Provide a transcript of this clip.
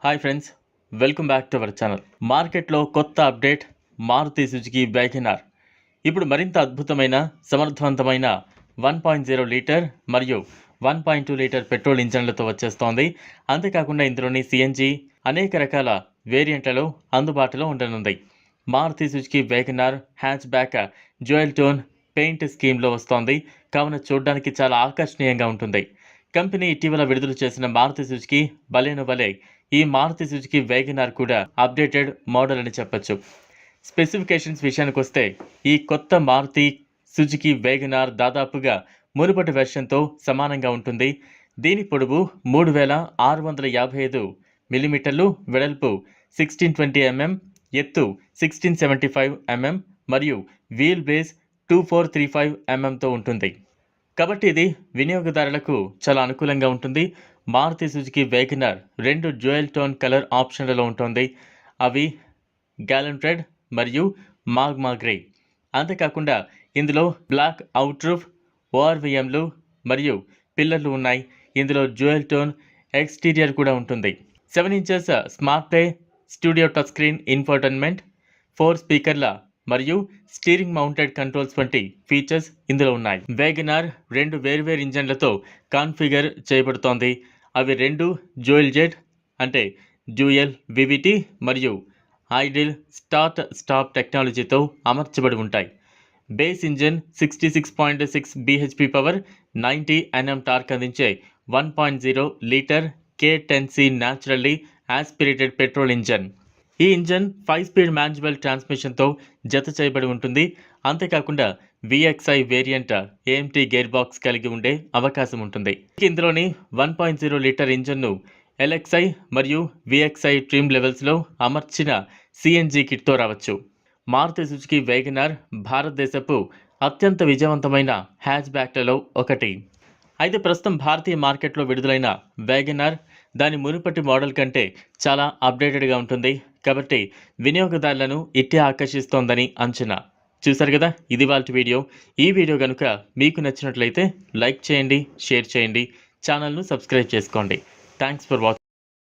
Hi friends, welcome back to our channel. మార్కెట్లో కొత్త update Maruti Suzuki WagonR ఇప్పుడు మరింత అద్భుతమైన సమర్థవంతమైన 1.0 లీటర్ మరియు 1.2 లీటర్ పెట్రోల్ ఇంజన్లతో వచ్చేస్తోంది. అంతేకాకుండా ఇందులోని సిఎన్జి అనేక రకాల వేరియంట్లలో అందుబాటులో ఉండనుంది. Maruti Suzuki WagonR hatchback dual tone paint స్కీమ్లో వస్తోంది. కావున చూడడానికి చాలా ఆకర్షణీయంగా ఉంటుంది. కంపెనీ ఇటీవల విడుదల చేసిన మారుతి సుజుకి బలేనో బలే ఈ మారుతి సుజుకి వ్యాగనార్ కూడా అప్డేటెడ్ మోడల్ అని చెప్పొచ్చు. స్పెసిఫికేషన్స్ విషయానికి వస్తే ఈ కొత్త మారుతి సుజుకి వ్యాగనార్ దాదాపుగా మునుపటి వెర్షన్తో సమానంగా ఉంటుంది. దీని పొడవు 3655 మిల్లీమీటర్లు, వెడల్పు 1620 mm, ఎత్తు 1675 mm మరియు వీల్ బేస్ 2435 mmతో ఉంటుంది. కాబట్టి ఇది వినియోగదారులకు చాలా అనుకూలంగా ఉంటుంది. Maruti Suzuki WagonR 2 dual tone colour ఆప్షన్లలో ఉంటుంది. అవి గ్యాలన్ రెడ్ మరియు మాగ్మా గ్రే. అంతేకాకుండా ఇందులో బ్లాక్ అవుట్ రూఫ్, ఓఆర్విఎంలు మరియు పిల్లర్లు ఉన్నాయి. ఇందులో డ్యూయల్ టోన్ ఎక్స్టీరియర్ కూడా ఉంటుంది. 7 inches smart play studio touch screen infotainment, 4 స్పీకర్ల మరియు స్టీరింగ్ మౌంటెడ్ కంట్రోల్స్ వంటి ఫీచర్స్ ఇందులో ఉన్నాయి. వ్యాగనార్ 2 వేర్వేరు ఇంజన్లతో కాన్ఫిగర్ చేయబడుతోంది. అవి 2 డ్యూయల్ జెట్ అంటే డ్యూయల్ వివిటి మరియు ఐడిల్ స్టార్ట్ స్టాప్ టెక్నాలజీతో అమర్చబడి ఉంటాయి. Base engine 66.6 bhp power, 90 Nm torque అందించే 1.0 litre K10C naturally aspirated petrol engine. ఈ ఇంజన్ 5 స్పీడ్ మాన్యువల్ ట్రాన్స్మిషన్తో జత చేయబడి ఉంటుంది. అంతేకాకుండా VXI variant AMT gear box కలిగి ఉండే అవకాశం ఉంటుంది. ఇందులోని 1.0 లీటర్ ఇంజన్ను LXI మరియు VXI ట్రిమ్ లెవెల్స్లో అమర్చిన సిఎన్జి కిట్తో రావచ్చు. మారుతి సుజుకి వ్యాగనార్ భారతదేశపు అత్యంత విజయవంతమైన హ్యాచ్ బ్యాక్లలో ఒకటి. అయితే ప్రస్తుతం భారతీయ మార్కెట్లో విడుదలైన వ్యాగనార్ దాని మునుపటి మోడల్ కంటే చాలా అప్డేటెడ్గా ఉంటుంది. కాబట్టి వినియోగదారులను ఇట్టే ఆకర్షిస్తోందని అంచనా. చూసారు కదా, ఇది వాళ్ళ వీడియో. ఈ వీడియో కనుక మీకు నచ్చినట్లయితే లైక్ చేయండి, షేర్ చేయండి, ఛానల్ను సబ్స్క్రైబ్ చేసుకోండి. Thanks for watching.